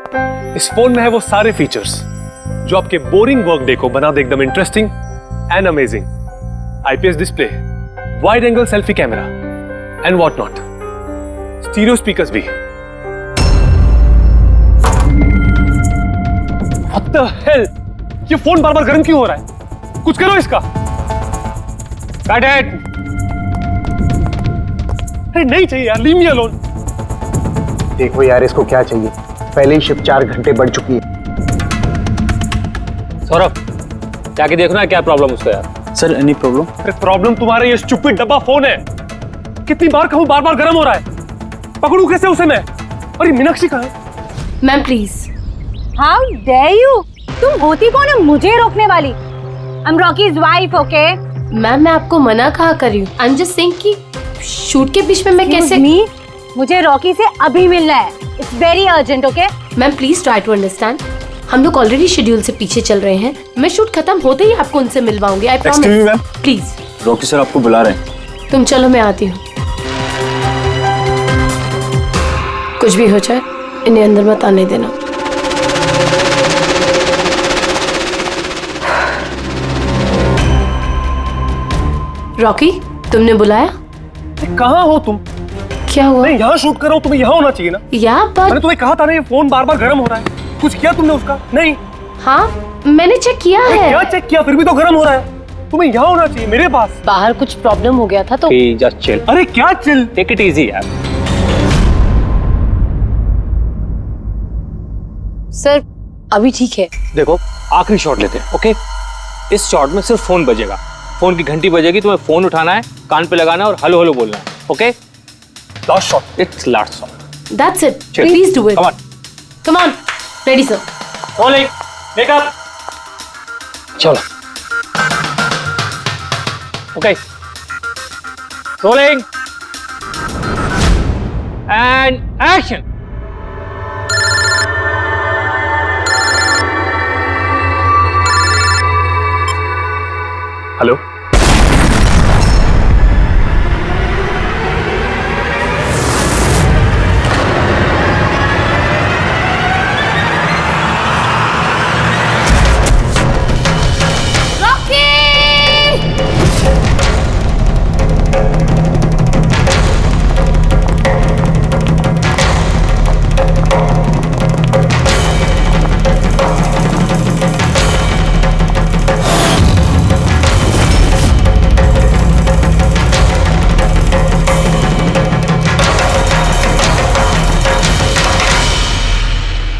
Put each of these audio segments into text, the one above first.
इस फोन में है वो सारे फीचर्स जो आपके बोरिंग वर्क डे को बना दे एकदम interesting and amazing. IPS display, wide angle selfie camera and what not, stereo speakers भी। What the hell? ये फोन बार बार गर्म क्यों हो रहा है? कुछ करो इसका। Cut it! अरे नहीं चाहिए यार, leave me alone। देखो यार, इसको क्या चाहिए? पहले ही शिफ्ट 4 घंटे बढ़ चुकी है। सौरभ, जाके देखना है क्या प्रॉब्लम उसका यार। Sir any problem? अरे प्रॉब्लम तुम्हारा ये स्टूपिड डब्बा फोन है। कितनी बार कहूं, बार बार गर्म हो रहा है। पकड़ू कैसे उसे मैं? और ये मीनाक्षी कहाँ है? Ma'am please. How dare you? तुम होती कौन है मुझे रोकने वाली? I am Rocky's wife, okay? Ma'am मैं आपको मना कहा कर रही हूँ। आई एम जस्ट सेइंग कि शूट के बीच में मैं कैसे। मुझे रॉकी से अभी मिलना है। It's very urgent, okay? Ma'am please try to understand. हम लोग ऑलरेडी शेड्यूल से पीछे चल रहे हैं। मैं शूट खत्म होते ही आपको उनसे मिलवाऊंगी। I promise. Please. Rocky sir आपको बुला रहे हैं। तुम चलो, मैं आती हूँ। कुछ भी हो जाए इन्हें अंदर मत आने देना। रॉकी, तुमने बुलाया? कहाँ हो तुम? क्या हुआ? मैं यहाँ शूट कर रहा हूँ, तुम्हें यहाँ होना चाहिए ना। मैंने तुम्हें कहा था ना, ये फोन बार बार गर्म हो रहा है। कुछ किया तुमने उसका? नहीं। हाँ मैंने चेक किया है। क्या चेक किया? फिर भी तो गर्म हो रहा है। तुम्हें यहाँ होना चाहिए, मेरे पास। बाहर कुछ प्रॉब्लम हो गया था तो। Just chill. अरे क्या चिल? टेक इट इजी यार। सर अभी ठीक है। देखो आखिरी शॉट लेते हैं, ओके? इस शॉट में सिर्फ फोन बजेगा, फोन की घंटी बजेगी, तुम्हें फोन उठाना है, कान पे लगाना है और हेलो हेलो बोलना है, okay? Last shot. It's last shot. That's it. Please do it. Come on. Ready sir. Rolling, makeup, चलो। Okay, rolling and action. Hello,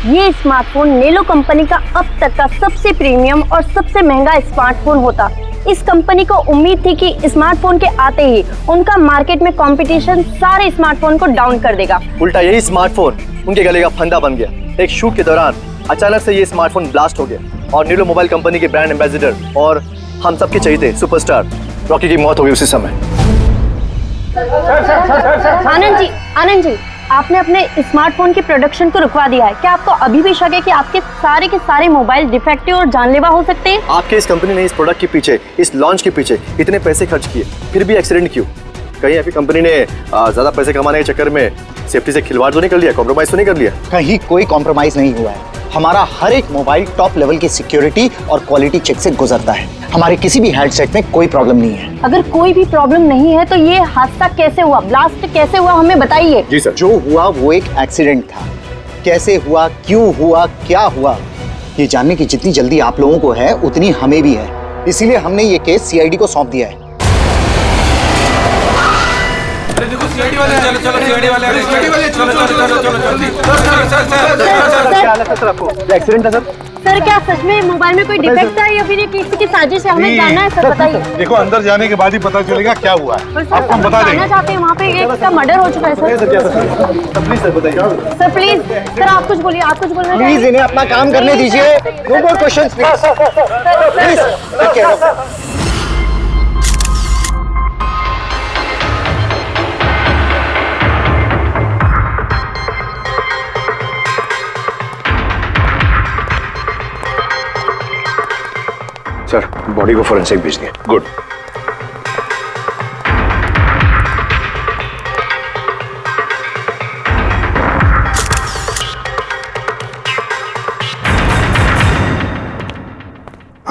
ये स्मार्टफोन नेलो कंपनी का अब तक का सबसे प्रीमियम और सबसे महंगा स्मार्टफोन होता। इस कंपनी को उम्मीद थी कि स्मार्टफोन के आते ही उनका मार्केट में कंपटीशन सारे स्मार्टफोन को डाउन कर देगा। उल्टा यही स्मार्टफोन उनके गले का फंदा बन गया। एक शूट के दौरान अचानक से ये स्मार्टफोन ब्लास्ट हो गया और नेलो मोबाइल कंपनी के ब्रांड एम्बेसडर और हम सबके चहेते सुपरस्टार रॉकी की मौत हो गई उसी समय। आनंद जी, आपने अपने स्मार्टफोन की प्रोडक्शन को रुकवा दिया है। क्या आपको अभी भी शक है कि आपके के सारे मोबाइल डिफेक्टिव और जानलेवा हो सकते हैं? आपके इस कंपनी ने इस प्रोडक्ट के पीछे, इस लॉन्च के पीछे इतने पैसे खर्च किए, फिर भी एक्सीडेंट क्यों? कहीं आपकी कंपनी ने ज्यादा पैसे कमाने के चक्कर में सेफ्टी से खिलवाड़ तो नहीं कर लिया, कॉम्प्रोमाइज तो नहीं कर लिया? कहीं कोई कॉम्प्रोमाइज नहीं हुआ है। हमारा हर एक मोबाइल टॉप लेवल की सिक्योरिटी और क्वालिटी चेक से गुजरता है। हमारे किसी भी हैंडसेट में कोई प्रॉब्लम नहीं है। अगर कोई भी प्रॉब्लम नहीं है तो ये हादसा कैसे हुआ, ब्लास्ट कैसे हुआ, हमें बताइए। जी सर। जो हुआ वो एक एक्सीडेंट था। कैसे हुआ, क्यों हुआ, क्या हुआ, ये जानने की जितनी जल्दी आप लोगों को है उतनी हमें भी है। इसीलिए हमने ये केस सीआईडी को सौंप दिया है। एक्सीडेंट था सर। सर क्या सच में मोबाइल में कोई डिफेक्ट था या फिर ये किसी की साजिश है? हमें जानना है सर, बताइए। देखो अंदर जाने के बाद ही पता चलेगा क्या हुआ है। आपको बता देंगे। चाहते हैं वहाँ पे एक का मर्डर हो चुका है सर। प्लीज सर बताइए। सर प्लीज, सर आप कुछ बोलिए, आप कुछ बोलना प्लीज इन्हें अपना काम करने दीजिए। No more questions please. Sir body को फोरेंसिक भेज दिया। गुड।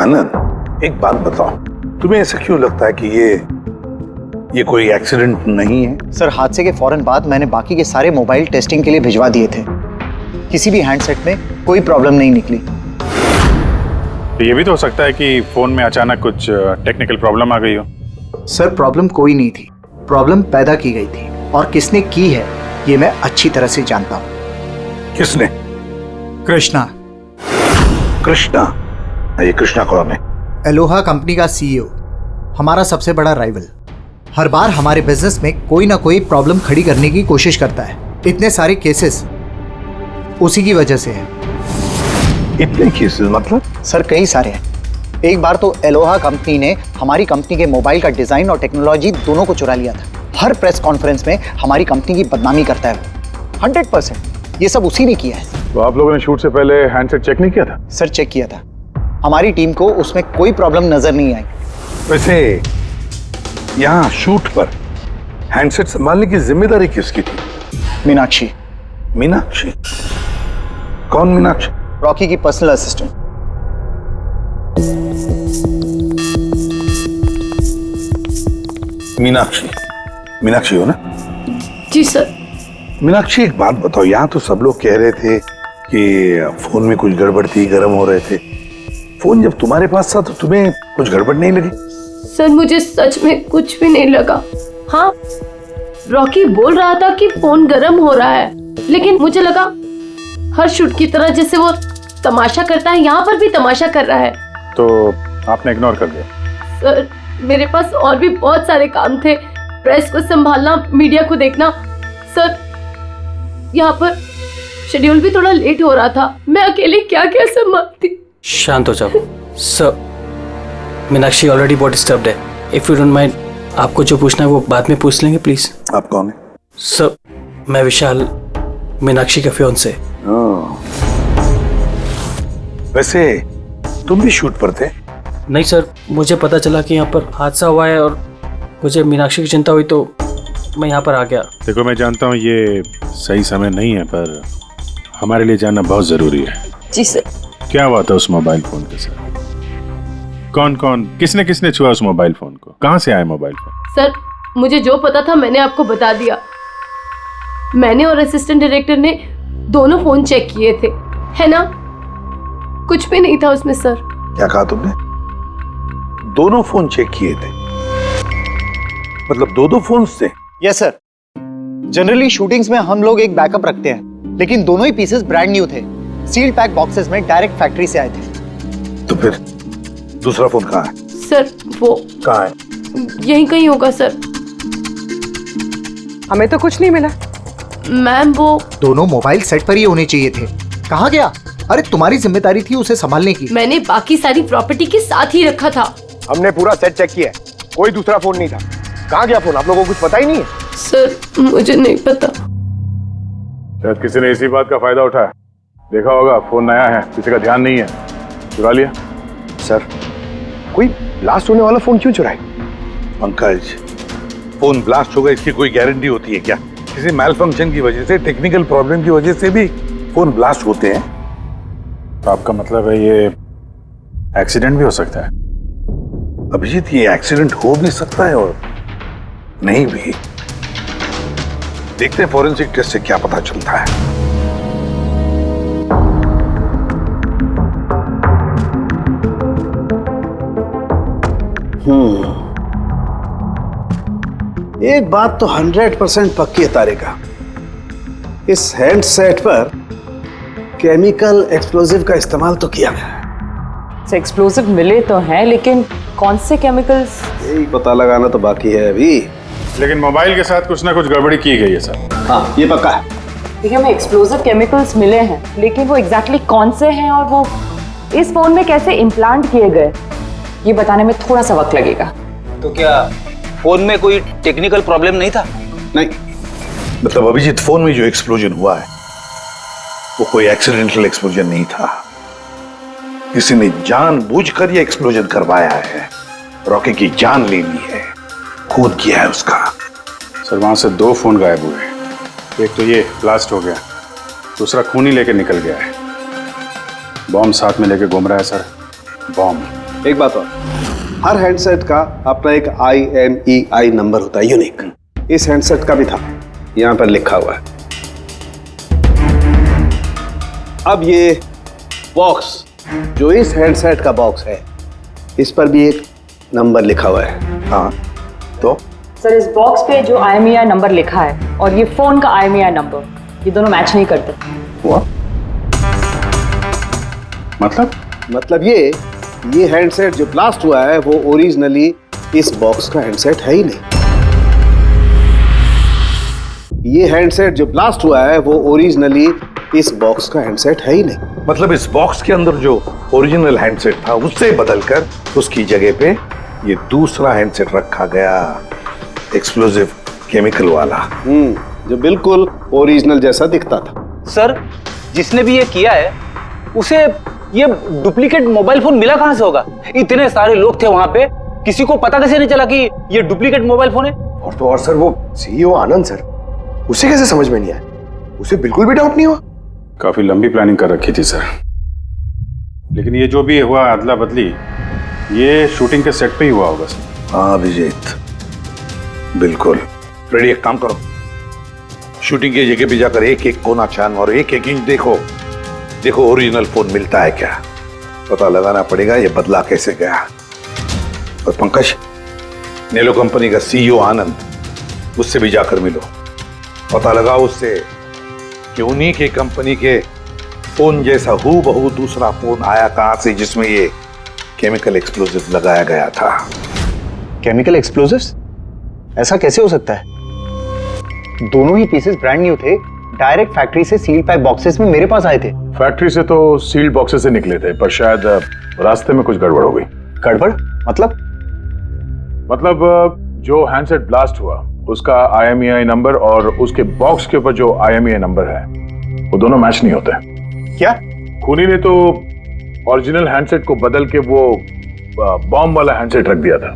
आनंद, एक बात बताओ, तुम्हें ऐसा क्यों लगता है कि ये कोई एक्सीडेंट नहीं है? सर, हादसे के फौरन बाद मैंने बाकी के सारे मोबाइल टेस्टिंग के लिए भिजवा दिए थे। किसी भी हैंडसेट में कोई प्रॉब्लम नहीं निकली। तो ये भी तो हो सकता है कि फोन में अचानक कुछ टेक्निकल प्रॉब्लम आ गई हो। सर, प्रॉब्लम कोई नहीं थी, प्रॉब्लम पैदा की गई थी, और किसने की है ये मैं अच्छी तरह से जानता हूँ। किसने? कृष्णा। कृष्णा? ये कृष्णा कौन है? एलोहा कंपनी का सीईओ, हमारा सबसे बड़ा राइवल। हर बार हमारे बिजनेस में कोई ना कोई प्रॉब्लम खड़ी करने की कोशिश करता है। इतने सारे केसेस उसी की वजह से है। इतने केसेस मतलब? सर, कई सारे हैं। एक बार तो एलोहा कंपनी ने हमारी कंपनी के मोबाइल का डिजाइन और टेक्नोलॉजी दोनों को चुरा लिया था। हर प्रेस कॉन्फ्रेंस में हमारी कंपनी की बदनामी करता है। 100% ये सब उसी ने किया है। तो आप लोगों ने शूट से पहले हैंडसेट चेक नहीं किया था? सर, चेक किया था। हमारी टीम को उसमें कोई प्रॉब्लम नजर नहीं आई। वैसे यहाँ शूट पर हैंडसेट संभालने की जिम्मेदारी किसकी थी? मीनाक्षी। मीनाक्षी? कौन मीनाक्षी? रॉकी की पर्सनल असिस्टेंट। मीनाक्षी? मीनाक्षी हो ना? जी सर। मीनाक्षी, एक बात बताओ, यहाँ तो सब लोग कह रहे थे कि फोन में कुछ गड़बड़ थी, गर्म हो रहे थे। फोन जब तुम्हारे पास था तो तुम्हें कुछ गड़बड़ नहीं लगी? सर, मुझे सच में कुछ भी नहीं लगा। हाँ, रॉकी बोल रहा था कि फोन गर्म हो रहा है, लेकिन मुझे लगा हर शूट की तरह जैसे वो तमाशा करता है, यहाँ पर भी तमाशा कर रहा है। तो आपने इग्नोर कर दिया? सर, मेरे पास और भी बहुत सारे काम थे। प्रेस को संभालना, मीडिया को देखना। सर, यहाँ पर शेड्यूल भी थोड़ा लेट हो रहा था। मैं अकेले क्या क्या संभालती। शांत हो जाओ सर। मीनाक्षी ऑलरेडी बहुत डिस्टर्ब्ड है। इफ यू डोंट माइंड, आपको जो पूछना है वो बाद में पूछ लेंगे प्लीज। आप कौन है? सर, मैं विशाल, मीनाक्षी का फियांसे। वैसे तुम भी शूट पर थे? नहीं सर, मुझे पता चला कि यहाँ पर हादसा हुआ है और मुझे मीनाक्षी की चिंता हुई तो मैं यहाँ पर आ गया। देखो, मैं जानता हूँ ये सही समय नहीं है, पर हमारे लिए जानना बहुत जरूरी है। जी सर। क्या हुआ था उस मोबाइल फोन के साथ? कौन कौन, किसने किसने छुआ उस मोबाइल फोन को? कहाँ से आया मोबाइल फोन? सर, मुझे जो पता था मैंने आपको बता दिया। मैंने और असिस्टेंट डायरेक्टर ने दोनों फोन चेक किए थे, है ना? कुछ भी नहीं था उसमें सर। क्या कहा तुमने? दोनों फोन चेक किए थे? मतलब दो फोन्स थे? Yes sir. जनरली शूटिंग्स में हम लोग एक बैकअप रखते हैं, लेकिन दोनों ही पीसेस ब्रांड न्यू थे। सील पैक बॉक्सेस में डायरेक्ट फैक्ट्री से आए थे। तो फिर दूसरा फोन कहाँ है? सर, वो कहाँ है? यहीं कहीं होगा सर। हमें तो कुछ नहीं मिला। मैम, वो दोनों मोबाइल सेट पर ही होने चाहिए थे। कहाँ गया? अरे, तुम्हारी जिम्मेदारी थी उसे संभालने की। मैंने बाकी सारी प्रॉपर्टी के साथ ही रखा था। हमने पूरा सेट चेक किया, कोई दूसरा फोन नहीं था। कहाँ गया फोन? आप लोगों को कुछ पता ही नहीं है? सर, मुझे नहीं पता। शायद किसी ने इसी बात का फायदा उठाया। देखा होगा फोन नया है, किसी का ध्यान नहीं है, चुरा लिया। सर, कोई ब्लास्ट होने वाला फोन क्यों चुराए? पंकज, फोन ब्लास्ट होगा इसकी कोई गारंटी होती है क्या? किसी मैल फंक्शन की वजह से, टेक्निकल प्रॉब्लम की वजह से भी फोन ब्लास्ट होते हैं। तो आपका मतलब है ये एक्सीडेंट भी हो सकता है? अभिजीत, ये एक्सीडेंट हो भी सकता है और नहीं भी। देखते हैं फॉरेंसिक टेस्ट से क्या पता चलता है। एक बात तो 100% पक्की है तारिका, इस हैंडसेट पर केमिकल एक्सप्लोजिव का इस्तेमाल तो किया गया है। एक्सप्लोजिव मिले तो हैं, लेकिन कौन से केमिकल्स? यही पता लगाना तो बाकी है अभी। लेकिन मोबाइल के साथ कुछ ना कुछ गड़बड़ी की गई है सर। हाँ, ये पक्का है। देखिए, हमें एक्सप्लोजिव केमिकल्स मिले हैं, लेकिन वो एग्जैक्टली कौन से हैं और वो इस फोन में कैसे इम्प्लांट किए गए, ये बताने में थोड़ा सा वक्त लगेगा। तो क्या फोन में कोई टेक्निकल प्रॉब्लम नहीं था? नहीं, मतलब अभिजीत, फोन में जो एक्सप्लोजन हुआ है वो कोई एक्सीडेंटल एक्सप्लोजन नहीं था। किसी ने जानबूझकर ये एक्सप्लोजन करवाया है, रॉकी की जान लेनी है, खून किया है उसका। सर, वहां से 2 फोन गायब हुए। एक तो ये ब्लास्ट हो गया, दूसरा खून ही लेके निकल गया है। बॉम्ब साथ में लेके घूम रहा है सर, बॉम्ब। एक बात और, हर हैंडसेट का अपना एक IMEI नंबर होता है, यूनिक। इस हैंडसेट का भी था, यहां पर लिखा हुआ है। अब ये बॉक्स, जो इस हैंडसेट का बॉक्स है, इस पर भी एक नंबर लिखा हुआ है। हाँ, तो सर इस बॉक्स पे जो IMEI नंबर लिखा है और ये फोन का IMEI नंबर, ये दोनों मैच नहीं करते। हुआ मतलब ये हैंडसेट जो ब्लास्ट हुआ है वो ओरिजिनली इस बॉक्स का हैंडसेट है ही नहीं। ये हैंडसेट जो ब्लास्ट हुआ है वो ओरिजिनली इस बॉक्स का हैंडसेट है ही नहीं। मतलब इस बॉक्स के अंदर जो ओरिजिनल हैंडसेट था उससे बदलकर उसकी जगह पे ये दूसरा हैंडसेट रखा गया, एक्सप्लोजिव केमिकल वाला। जो बिल्कुल ओरिजिनल जैसा दिखता था। सर जिसने भी ये किया है उसे ये डुप्लीकेट मोबाइल फोन मिला कहां से होगा? इतने सारे लोग थे वहां पे, किसी को पता कैसे नहीं चला कि ये डुप्लीकेट मोबाइल फोन है? और तो और सर वो CEO आनंद सर, उसे कैसे समझ में नहीं आया? उसे बिल्कुल भी डाउट नहीं हुआ? काफी लंबी प्लानिंग कर रखी थी सर, लेकिन ये जो भी हुआ अदला बदली, ये शूटिंग के सेट पे ही हुआ होगा सर। हाँ अभिजीत, बिल्कुल। फ्रेडी एक काम करो, शूटिंग की जगह पे जाकर एक एक कोना छान मारो, एक एक इंच देखो ओरिजिनल फोन मिलता है क्या। पता लगाना पड़ेगा ये बदला कैसे गया। और पंकज, नेलो कंपनी का CEO आनंद, उससे भी जाकर मिलो, पता लगाओ उससे कि उन्हीं के कंपनी के फोन जैसा हूबहू दूसरा फोन आया कहां से जिसमें ये केमिकल एक्सप्लोजिव लगाया गया था। Chemical explosives? ऐसा कैसे हो सकता है? दोनों ही पीसेस ब्रांड न्यू थे, डायरेक्ट फैक्ट्री से सील पैक बॉक्सेस में मेरे पास आए थे। फैक्ट्री से तो सील्ड बॉक्सेस से निकले थे, पर शायद रास्ते में कुछ गड़बड़ हो गई। गड़बड़ मतलब जो हैंडसेट ब्लास्ट हुआ उसका IMEI नंबर और उसके बॉक्स के ऊपर जो IMEI नंबर है वो दोनों मैच नहीं होते। क्या? खूनी ने तो ओरिजिनल हैंडसेट को बदल के वो बॉम्ब वाला हैंडसेट रख दिया था,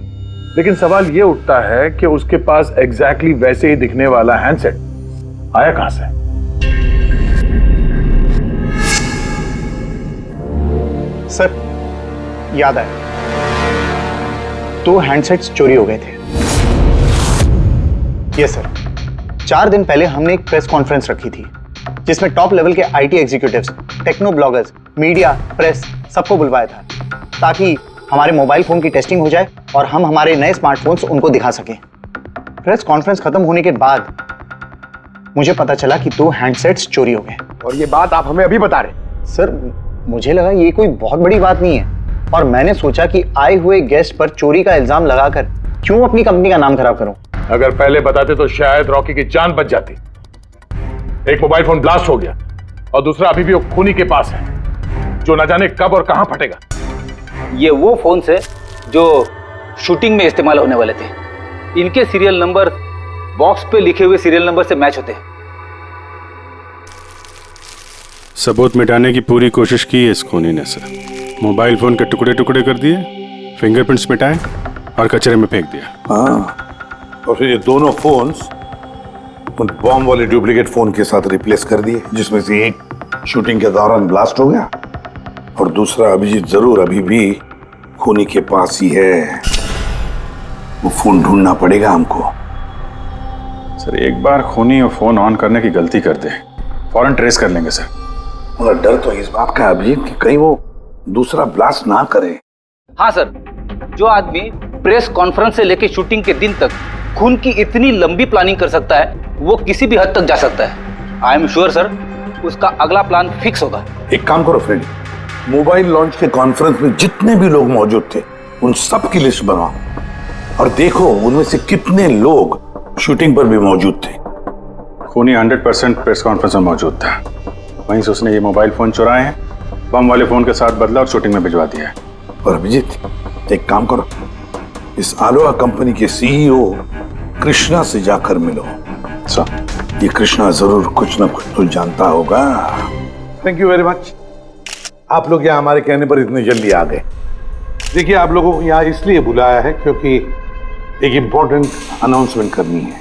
लेकिन सवाल ये उठता है कि उसके पास एग्जैक्टली वैसे ही दिखने वाला हैंडसेट आया कहां से? सर याद आया, 2 हैंडसेट्स चोरी हो गए थे। यस सर, 4 दिन पहले हमने एक प्रेस कॉन्फ्रेंस रखी थी जिसमें टॉप लेवल के IT executives, techno bloggers, media, press सबको बुलवाया था ताकि हमारे मोबाइल फोन की टेस्टिंग हो जाए और हम हमारे नए स्मार्टफोन्स उनको दिखा सकें। प्रेस कॉन्फ्रेंस खत्म होने के बाद मुझे पता चला कि 2 हैंडसेट्स चोरी हो गए। और ये बात आप हमें अभी बता रहे? सर मुझे लगा ये कोई बहुत बड़ी बात नहीं है और मैंने सोचा कि आए हुए गेस्ट पर चोरी का इल्जाम लगाकर क्यों अपनी कंपनी का नाम खराब करूं। अगर पहले बताते तो शायद रॉकी की जान बच जाती। एक मोबाइल फोन ब्लास्ट हो गया और दूसरा अभी भी वो खूनी के पास है, जो न जाने कब और कहां फटेगा। ये वो फोन है जो शूटिंग में इस्तेमाल होने वाले थे। इनके सीरियल नंबर बॉक्स पे लिखे हुए सीरियल नंबर से मैच होते हैं। सबूत मिटाने की पूरी कोशिश की है इस खूनी ने सर। मोबाइल फोन के टुकड़े टुकड़े कर दिए, फिंगरप्रिंट्स मिटाए और कचरे में फेंक दिया। हाँ, और फिर ये दोनों फोन्स उन बॉम्ब वाले डुप्लीकेट फोन के साथ रिप्लेस कर दिए, जिसमें से एक शूटिंग के दौरान ब्लास्ट हो गया और दूसरा अभिजीत जरूर अभी भी खूनी के पास ही है। वो फोन ढूंढना पड़ेगा हमको। सर एक बार खूनी फोन ऑन करने की गलती कर दे, फौरन ट्रेस कर लेंगे सर। मगर डर तो इस बात का अभिजीत कि कहीं वो दूसरा ब्लास्ट ना करे। हाँ सर, जो आदमी प्रेस कॉन्फ्रेंस से लेकर शूटिंग के दिन तक खून की इतनी लंबी प्लानिंग कर सकता है, वो किसी भी हद तक जा सकता है। आई एम श्योर सर, उसका अगला प्लान फिक्स होगा। एक काम करो फ्रेंड, मोबाइल लॉन्च के कॉन्फ्रेंस में जितने भी लोग मौजूद थे उन सब की लिस्ट बनाओ और देखो उनमें से कितने लोग शूटिंग पर भी मौजूद थे। खूनी 100% प्रेस कॉन्फ्रेंस में मौजूद था, वहीं से उसने ये मोबाइल फोन चुराए हैं, बम वाले फोन के साथ बदला और शूटिंग में भिजवा दिया है। और अभिजीत एक काम करो, इस आलोहा कंपनी के CEO कृष्णा से जाकर मिलो। सर ये कृष्णा जरूर कुछ ना कुछ तो जानता होगा। Thank you very much. आप लोग यहाँ हमारे कहने पर इतने जल्दी आ गए। देखिए, आप लोगों को यहाँ इसलिए बुलाया है क्योंकि एक इंपॉर्टेंट अनाउंसमेंट करनी है।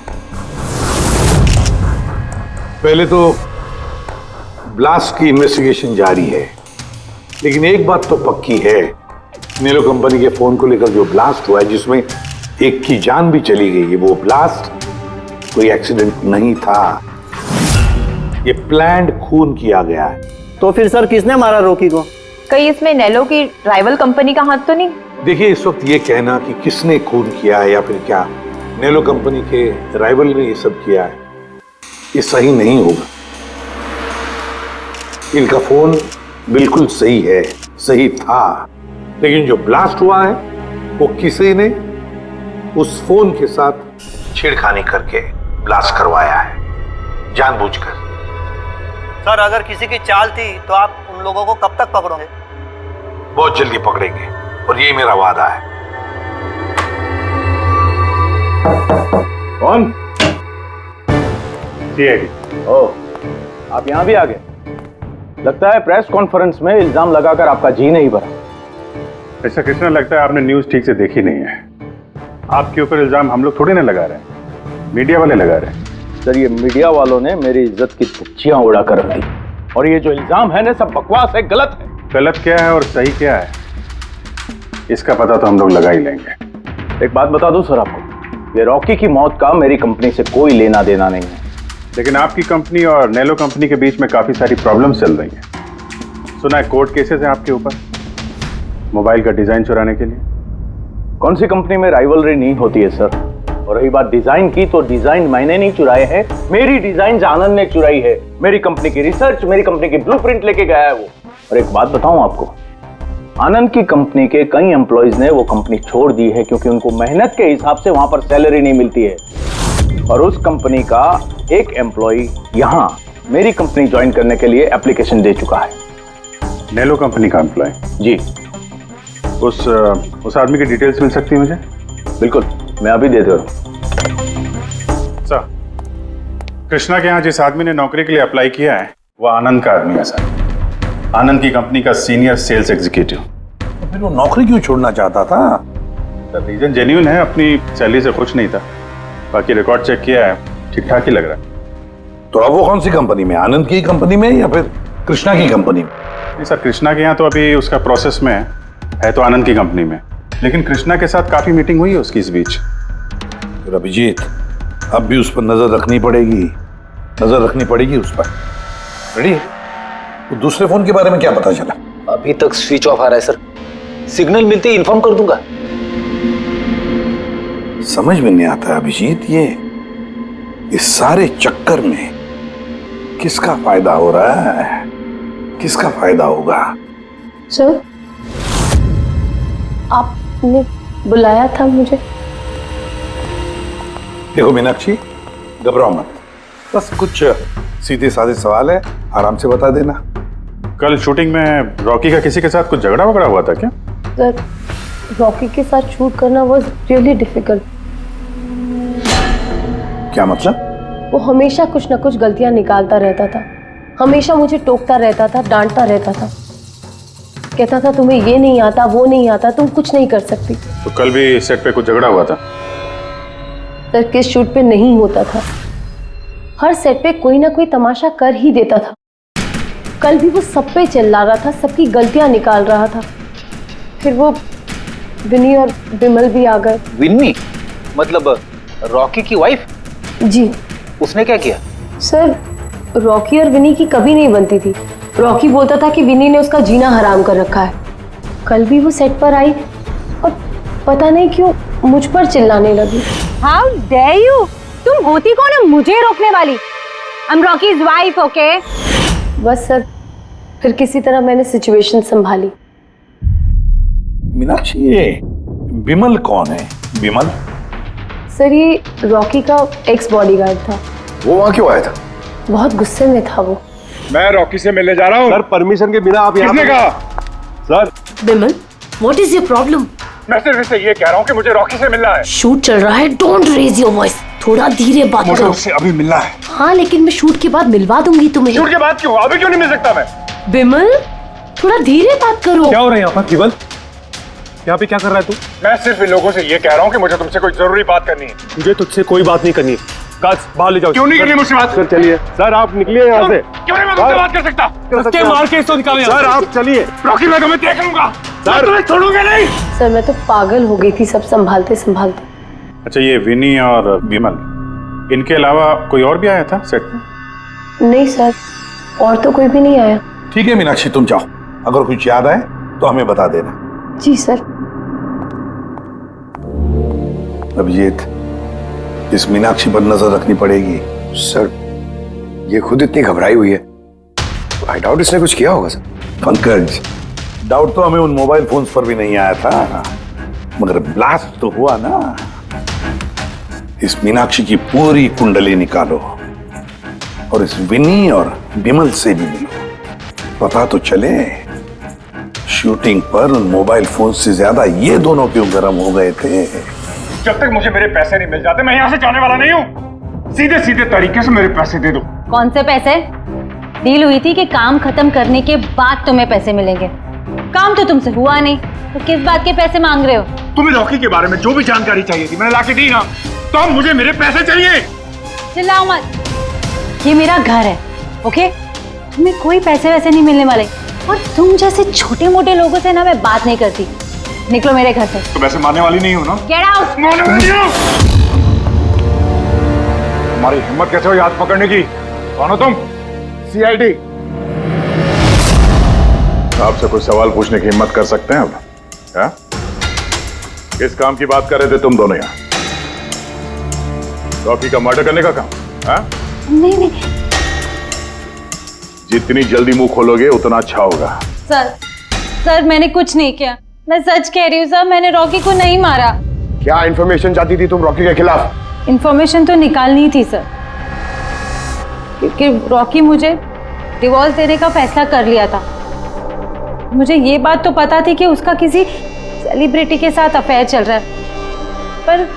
पहले तो ब्लास्ट की इन्वेस्टिगेशन जारी है, लेकिन एक बात तो पक्की है नेलो कंपनी के फोन को लेकर जो ब्लास्ट हुआ है, जिसमें एक की जान भी चली गई है, वो ब्लास्ट कोई एक्सीडेंट नहीं था। ये प्लान्ड खून किया गया है। तो फिर सर किसने मारा रॉकी को? कहीं इसमें नेलो की राइवल कंपनी का हाथ तो नहीं? देखिए, इस वक्त ये कहना कि किसने खून किया है या फिर क्या नेलो कंपनी के राइवल ने ये सब किया है, ये सही नहीं होगा। इनका फोन बिल्कुल सही है, सही था, लेकिन जो ब्लास्ट हुआ है वो किसी ने उस फोन के साथ छेड़खानी करके ब्लास्ट करवाया है, जानबूझकर। सर अगर किसी की चाल थी तो आप उन लोगों को कब तक पकड़ोगे? बहुत जल्दी पकड़ेंगे, और यही मेरा वादा है। कौन? सीआईडी। ओह, आप यहाँ भी आ गए। लगता है प्रेस कॉन्फ्रेंस में इल्जाम लगाकर आपका जी नहीं भरा। ऐसा कृष्णा, लगता है आपने न्यूज़ ठीक से देखी नहीं है। आपके ऊपर इल्जाम हम लोग थोड़ी ना लगा रहे हैं, मीडिया वाले लगा रहे हैं। सर, ये मीडिया वालों ने मेरी इज्जत की धज्जियां उड़ा कर रख दी, और ये जो इल्जाम है ना, सब बकवास है, गलत है। गलत क्या है और सही क्या है, इसका पता तो हम लोग लगा ही लेंगे। एक बात बता दूं सर आपको, ये रॉकी की मौत का मेरी कंपनी से कोई लेना देना नहीं है। लेकिन आपकी कंपनी और नेलो कंपनी के बीच में काफी सारी प्रॉब्लम्स चल रही हैं। सुना है कोर्ट केसेस हैं आपके ऊपर मोबाइल का डिजाइन चुराने के लिए। कौन सी कंपनी में राइवलरी नहीं होती है सर? और रही बात डिजाइन की, तो डिजाइन मैंने नहीं चुराए हैं, मेरी डिजाइन आनंद ने चुराई है। मेरी कंपनी की रिसर्च, मेरी कंपनी की ब्लूप्रिंट लेके गया है वो। और एक बात बताऊं आपको, आनंद की कंपनी के कई एम्प्लॉइज ने वो कंपनी छोड़ दी है, क्योंकि उनको मेहनत के हिसाब से वहां पर सैलरी नहीं मिलती है। और उस कंपनी का एक एम्प्लॉय यहां मेरी कंपनी ज्वाइन करने के लिए एप्लीकेशन दे चुका है। नेलो कंपनी का एम्प्लॉय? जी। उस आदमी की डिटेल्स मिल सकती है मुझे? बिल्कुल, मैं अभी दे दे रहा हूं। सर, कृष्णा के यहाँ जिस आदमी ने नौकरी के लिए अप्लाई किया है वो आनंद का आदमी है सर। आनंद की कंपनी का सीनियर सेल्स एग्जीक्यूटिव। तो फिर वो नौकरी क्यों छोड़ना चाहता था? सर, रीजन जेन्युइन है, अपनी सैलरी से खुश नहीं था। बाकी रिकॉर्ड चेक किया है, ठीक ठाक ही लग रहा है। तो अब वो कौन सी कंपनी में, आनंद की कंपनी में या फिर कृष्णा की कंपनी में? नहीं सर, कृष्णा के यहाँ तो अभी उसका प्रोसेस में है तो आनंद की कंपनी में, लेकिन कृष्णा के साथ काफी मीटिंग हुई है उसकी इस बीच। फिर अभिजीत, अब भी उस पर नजर रखनी पड़ेगी, नजर रखनी पड़ेगी उस पर। रेडी? तो दूसरे फोन के बारे में क्या पता चला? अभी तक स्विच ऑफ आ रहा है सर, सिग्नल मिलते ही इन्फॉर्म कर दूंगा। समझ में नहीं आता अभिजीत, ये इस सारे चक्कर में किसका फायदा हो रहा है, किसका फायदा होगा? सर, आपने बुलाया था मुझे? देखो मीनाक्षी, घबराओ मत, बस कुछ सीधे साधे सवाल है, आराम से बता देना। कल शूटिंग में रॉकी का किसी के साथ कुछ झगड़ा वगड़ा हुआ था क्या? सर, रॉकी के साथ शूट करना वाज रियली डिफिकल्ट। क्या मतलब? वो हमेशा कुछ ना कुछ गलतियां निकालता रहता था, हमेशा मुझे टोकता रहता था, डांटता रहता था, कहता था तुम्हें ये नहीं आता, वो नहीं आता, तुम कुछ नहीं कर सकती। तो कल भी सेट पे कुछ झगड़ा हुआ था? सर, किस शूट पे नहीं होता था, हर सेट पे कोई ना कोई तमाशा कर ही देता था। कल भी वो सब पे चिल्ला रहा था, सबकी गलतियां निकाल रहा था। फिर वो विनी और विमल भी आ गए। विन्नी? मतलब रॉकी की वाइफ? जी। उसने क्या किया? सर, रॉकी और विनी की कभी नहीं बनती थी। रॉकी बोलता था कि विनी ने उसका जीना हराम कर रखा है। कल भी वो सेट पर आई और पता नहीं क्यों मुझ पर चिल्लाने लगी। How dare you? तुम होती कौन है मुझे रोकने वाली? I'm Rocky's wife, okay? बस सर, फिर किसी तरह मैंने सिचुएशन संभाली। मीनाक्षी, ये विमल कौन है? विमल? सर, ये रॉकी का एक्स बॉडीगार्ड था। वो वहां क्यों आया था? बहुत गुस्से में था वो। मैं रॉकी से मिलने जा रहा हूँ। सर, परमिशन के बिना आप यहाँ किसने कहा? Sir, Vimal, what is your problem? मैं सिर्फ इससे ये कह रहा हूँ कि मुझे रॉकी से मिलना है। शूट चल रहा है, डोंट रेज योर वॉइस, थोड़ा धीरे बात मुझे करो। उससे अभी मिलना है। हाँ, लेकिन मैं शूट के बाद मिलवा दूंगी तुम्हें। शूट के बाद क्यों? अभी क्यों नहीं मिल सकता मैं? विमल, थोड़ा धीरे बात करो। क्या हो रहा है यहाँ पर विमल? यहाँ पे क्या कर रहा है तू? मैं सिर्फ इन लोगों से ये कह रहा हूँ कि मुझे तुमसे कोई जरूरी बात करनी है। मुझे तुझसे कोई बात नहीं करनी है। काज, बाहर ले जाओ। क्यों नहीं करनी मुझसे बात? सर चलिए। सर, आप निकलिए यहाँ से। क्यों नहीं मैं तुमसे बात कर सकता? मार के इसको निकालो यहाँ से। सर, आप चलिए। रॉकी, मैं तुम्हें देख लूंगा। सर तुम्हें छोड़ूंगा नहीं। सर मैं तो पागल हो गई थी सब संभालते संभालते। अच्छा, ये विनी और विमल, इनके अलावा कोई और भी आया था सेट में? नहीं सर, और तो कोई भी नहीं आया। ठीक है मीनाक्षी, तुम जाओ, अगर कुछ याद आए तो हमें बता देना। जी सर। अभिजीत, इस मीनाक्षी पर नजर रखनी पड़ेगी। सर ये खुद इतनी घबराई हुई है, आई डाउट इसने कुछ किया होगा सर। पंकज, डाउट तो हमें उन मोबाइल फोन्स पर भी नहीं आया था, मगर ब्लास्ट तो हुआ ना। इस मीनाक्षी की पूरी कुंडली निकालो और इस विनी और विमल से भी मिलो, पता तो चले शूटिंग पर उन मोबाइल फोन से ज्यादा ये दोनों क्यों गर्म हो गए थे। जब तक मुझे मेरे पैसे नहीं मिल जाते मैं यहाँ से जाने वाला नहीं हूँ। सीधे सीधे तरीके से मेरे पैसे दे दो। कौन से पैसे? डील हुई थी कि काम खत्म करने के बाद तुम्हें पैसे मिलेंगे। काम तो तुमसे हुआ नहीं, तो किस बात के पैसे मांग रहे हो? तुम्हें रॉकी के बारे में जो भी जानकारी चाहिए थी मैंने लाके दी ना, तो अब मुझे मेरे पैसे चाहिए। चिल्लाओ मत, ये मेरा घर है, ओके? तुम्हें कोई पैसे वैसे नहीं मिलने वाले, और तुम जैसे छोटे मोटे लोगों से ना मैं बात नहीं करती। निकलो मेरे घर से। तो वैसे मारने वाली नहीं हो ना? Get out. मारने वाली नहीं हो? तुम्हारी हिम्मत कैसे हुई हाथ पकड़ने की? कौन हो तुम? सीआईडी। आपसे कोई सवाल पूछने की हिम्मत कर सकते हैं अब? क्या किस काम की बात कर रहे थे तुम दोनों यहाँ? रॉकी का मर्डर करने का काम? नहीं नहीं जितनी जल्दी मुंह खोलोगे उतना अच्छा होगा। सर मैंने कुछ नहीं किया, मैं सच कह रही हूँ सर, मैंने रॉकी को नहीं मारा। क्या इन्फॉर्मेशन चाहती थी तुम रॉकी के खिलाफ? इन्फॉर्मेशन तो निकालनी थी सर, क्योंकि रॉकी मुझे डिवोर्स देने का फैसला कर लिया था। मुझे ये बात तो पता थी कि उसका किसी सेलिब्रिटी के साथ अफेयर चल रहा है, पर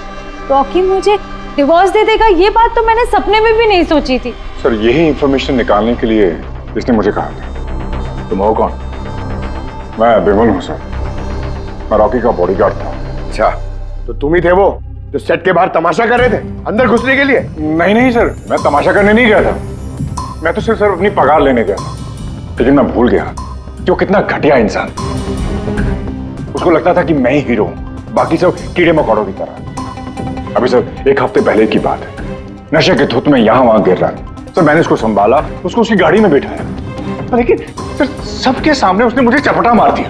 रॉकी मुझे डिवोर्स दे देगा ये बात तो मैंने सपने में भी नहीं सोची थी। सर यही इंफॉर्मेशन निकालने के लिए इसने मुझे कहा था। तुम हो कौन? मैं विमल हूँ सर, मैं रॉकी का बॉडीगार्ड था। अच्छा, तो तुम ही थे वो जो सेट के बाहर तमाशा कर रहे थे अंदर घुसने के लिए? नहीं सर, मैं तमाशा करने नहीं गया था, मैं तो सिर्फ अपनी पगार लेने गया था। लेकिन मैं भूल गया कि वो कितना घटिया इंसान। उसको लगता था कि मैं ही हीरो हूँ, बाकी सब कीड़े मकोड़ों की तरह। अभी सर 1 हफ्ते पहले की बात है, नशे के धुत में यहाँ वहां गिर रहा है। सर मैंने उसको संभाला, उसको उसकी गाड़ी में बिठाया, लेकिन सर सबके सामने उसने मुझे चपटा मार दिया।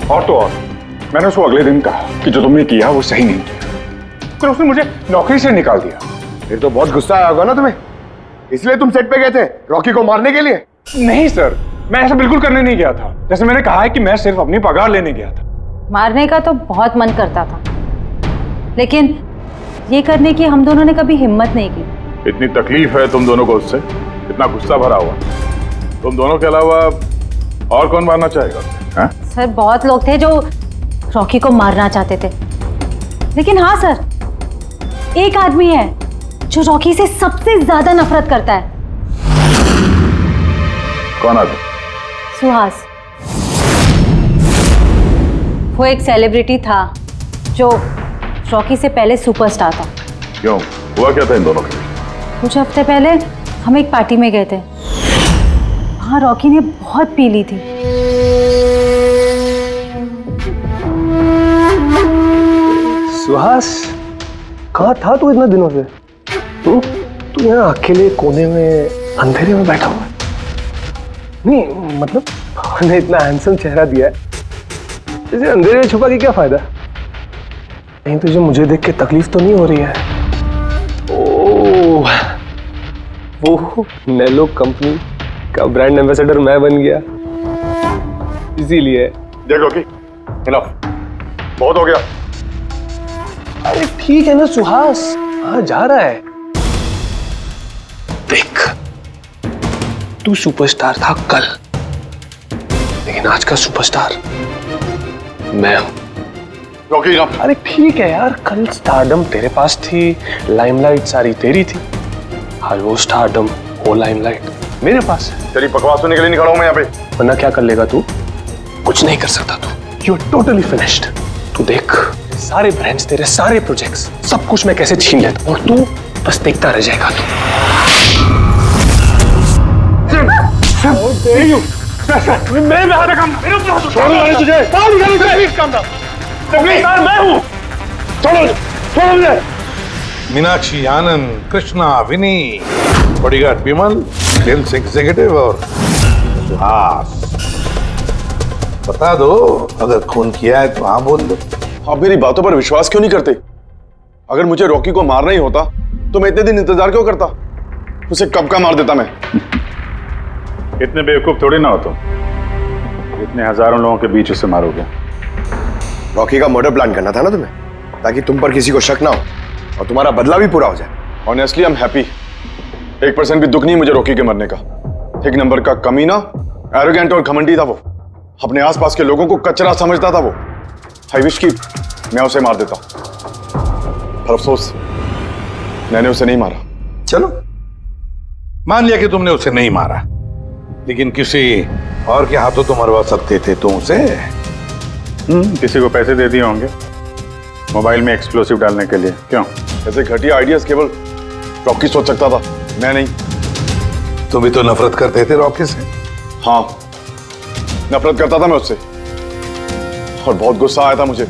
और तो और मैंने उसको अगले दिन कहा कि जो तुमने किया वो सही नहीं किया, फिर उसने मुझे नौकरी से निकाल दिया। फिर तो बहुत गुस्सा आया होगा ना तुम्हें, इसलिए तुम सेट पे गए थे रॉकी को मारने के लिए? नहीं सर, मैं ऐसा बिल्कुल करने नहीं गया था। जैसे मैंने कहा है कि मैं सिर्फ अपनी पगार लेने गया था। मारने का तो बहुत मन करता था, लेकिन ये करने की हम दोनों ने कभी हिम्मत नहीं की। इतनी तकलीफ है तुम दोनों को उससे, इतना गुस्सा भरा हुआ। तुम दोनों के अलावा और कौन मारना चाहेगा? हाँ? सर बहुत लोग थे जो रॉकी को मारना चाहते थे, लेकिन हाँ सर, एक आदमी है जो रॉकी से सबसे ज्यादा नफरत करता है। कौन आदमी? सुहास। वो एक सेलिब्रिटी था जो रॉकी से पहले सुपरस्टार था। क्यों, हुआ क्या था इन दोनों के? कुछ हफ्ते पहले हम एक पार्टी में गए थे, वहां रॉकी ने बहुत पी ली थी। सुहास, कहाँ था तू इतने दिनों से? तू यहाँ अकेले कोने में अंधेरे में बैठा हुआ है? नहीं मतलब उन्हें इतना हैंडसम चेहरा दिया है, इसे अंधेरे में छुपा के क्या फायदा? कहीं तुझे मुझे देख के तकलीफ तो नहीं हो रही है? ओह, वो नेलो कंपनी का ब्रांड एम्बेसडर मैं बन गया, इसीलिए। देखो कि बहुत हो गया। अरे ठीक है ना सुहास, हाँ जा रहा है। देख, तू सुपरस्टार था कल, लेकिन आज का सुपरस्टार मैं हूं। रॉकी, अरे ठीक है यार, कल स्टारडम तेरे पास थी, लाइमलाइट सारी तेरी थी, आज वो स्टारडम वो लाइमलाइट मेरे पास है। तेरी बकवास सुनने के लिए नहीं खड़ा हूं मैं यहाँ पे। वरना क्या कर लेगा तू? कुछ नहीं कर सकता तू, यू आर टोटली फिनिश्ड। तू देख, सारे ब्रांड्स, तेरे सारे प्रोजेक्ट्स, सब कुछ मैं कैसे छीन लेता हूं और तू बस देखता रह जाएगा। तू मेरे हाथ में काम मेरे ऊपर छोड़ो मैंने तुझे कहां निकालू प्लीज काम सर मैं हूं छोड़ो छोड़ो मुझे मीनाक्षी, आनंद, कृष्णा, विनी, बॉडीगार्ड विमल, सेल्स एग्जीक्यूटिव और सुहास। बता दो, अगर खून किया है तो हाँ बोल दो। आप मेरी बातों पर विश्वास क्यों नहीं करते? अगर मुझे रॉकी को मारना ही होता तो मैं इतने दिन इंतजार क्यों करता? उसे कब का मार देता मैं। इतने बेवकूफ थोड़ी ना हो तुम, इतने हजारों लोगों के बीच उसे मारोगे। रॉकी का मर्डर प्लान करना था ना तुम्हें, ताकि तुम पर किसी को शक ना हो और तुम्हारा बदला भी पूरा हो जाए। Honestly I am happy. 1% भी दुख नहीं मुझे रॉकी के मरने का। एक नंबर का कमीना, एरोगेंट और घमंडी था वो। अपने आसपास के लोगों को कचरा समझता था वो। आई विश कि मैं उसे मार देता, पर अफसोस मैंने उसे नहीं मारा। चलो, मान लिया कि तुमने उसे नहीं मारा, लेकिन किसी और के हाथों तो मरवा सकते थे तुम उसे। किसी को पैसे दे दिए होंगे मोबाइल में एक्सप्लोसिव डालने के लिए। क्यों? ऐसे घटिया आइडियाज केवल रॉकी सोच सकता था, मैं नहीं। तुम भी तो नफरत करते थे रॉकी से। हाँ, नफरत करता था मैं उससे, और बहुत गुस्सा आया था मुझे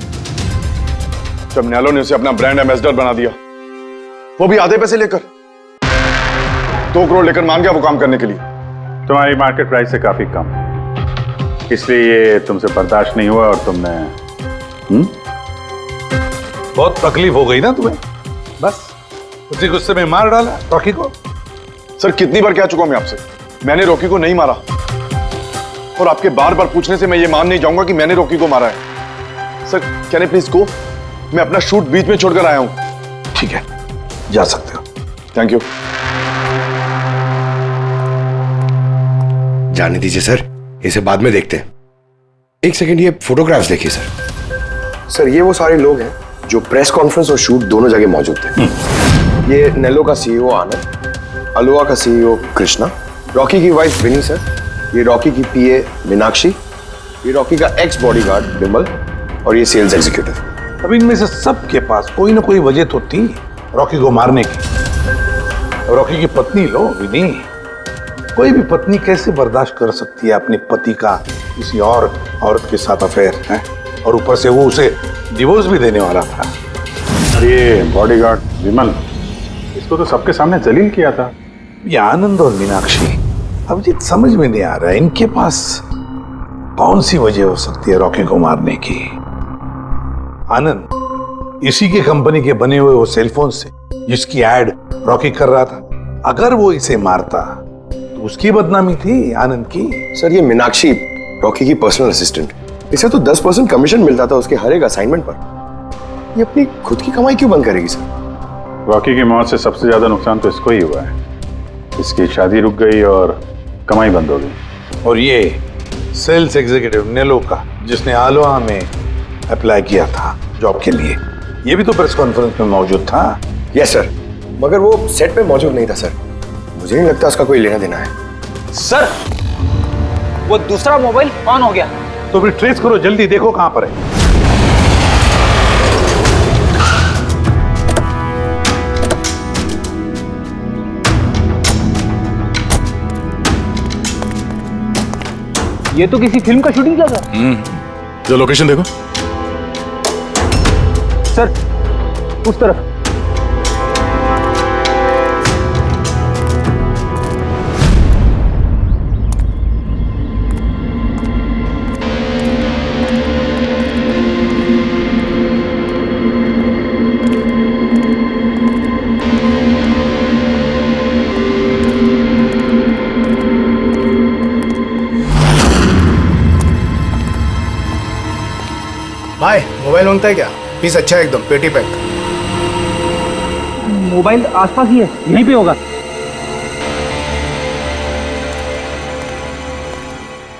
जब नैलो ने उसे अपना ब्रांड एम्बेसडर बना दिया, वो भी आधे पैसे लेकर। 2 करोड़ लेकर मान गया वो काम करने के लिए। तुम्हारी मार्केट प्राइस से काफी कम, इसलिए ये तुमसे बर्दाश्त नहीं हुआ और तुमने बहुत तकलीफ हो गई ना तुम्हें, बस उसी गुस्से में मार डाला रॉकी को। सर, कितनी बार कह चुका हूं मैं आपसे, मैंने रॉकी को नहीं मारा, और आपके बार बार पूछने से मैं ये मान नहीं जाऊंगा कि मैंने रॉकी को मारा है। Sir, can I please go? मैं अपना शूट बीच में छोड़कर आया हूं। ठीक है, जा सकते हो। Thank you. जाने दीजिए सर, इसे बाद में देखते हैं। एक सेकंड, ये फोटोग्राफ्स देखिए सर। सर, ये वो सारे लोग हैं जो प्रेस कॉन्फ्रेंस और शूट दोनों जगह मौजूद थे। ये नेलो का सीईओ आनंद, अलोहा का सीईओ कृष्णा, रॉकी की वाइफ विनी सर, ये रॉकी की पीए मीनाक्षी, ये रॉकी का एक्स बॉडीगार्ड विमल, और ये सेल्स एग्जीक्यूटिव। अब इनमें से सबके पास कोई ना कोई वजह तो थी रॉकी को मारने की। रॉकी की पत्नी लो विनी, कोई भी पत्नी कैसे बर्दाश्त कर सकती है अपने पति का किसी और औरत के साथ अफेयर है, और ऊपर से वो उसे डिवोर्स भी देने वाला था। और ये बॉडीगार्ड विमल, इसको तो सबके सामने जलील किया था। ये आनंद और मीनाक्षी, अब ये समझ में नहीं आ रहा है इनके पास कौन सी वजह हो सकती है रॉकी को मारने की। आनंद इसी के कंपनी के बने हुए वो सेलफोन से जिसकी एड रॉकी कर रहा था, अगर वो इसे मारता तो उसकी बदनामी थी आनंद की। सर, ये मीनाक्षी रॉकी की पर्सनल असिस्टेंट, इसे तो 10% कमीशन मिलता था उसके हर एक असाइनमेंट पर। ये अपनी खुद की कमाई क्यों बंद करेगी सर? रॉकी की मौत से सबसे ज्यादा नुकसान तो इसको ही हुआ है। इसकी शादी रुक गई और कमाई बंद हो गई। और ये सेल्स एग्जीक्यूटिव नेलो का, जिसने आलोहा में अप्लाई किया था जॉब के लिए, ये भी तो प्रेस कॉन्फ्रेंस में मौजूद था। यस सर, मगर वो सेट पे मौजूद नहीं था सर। मुझे नहीं लगता उसका कोई लेना देना है। सर, वो दूसरा मोबाइल ऑन हो गया। तो फिर ट्रेस करो, जल्दी देखो कहां पर है। ये तो किसी फिल्म का शूटिंग लग रहा है। जो लोकेशन देखो सर, उस तरफ। भाई, मोबाइल मांगता है क्या? पीस अच्छा है एकदम, पेटी पैक। मोबाइल आसपास ही है, यहीं पे होगा।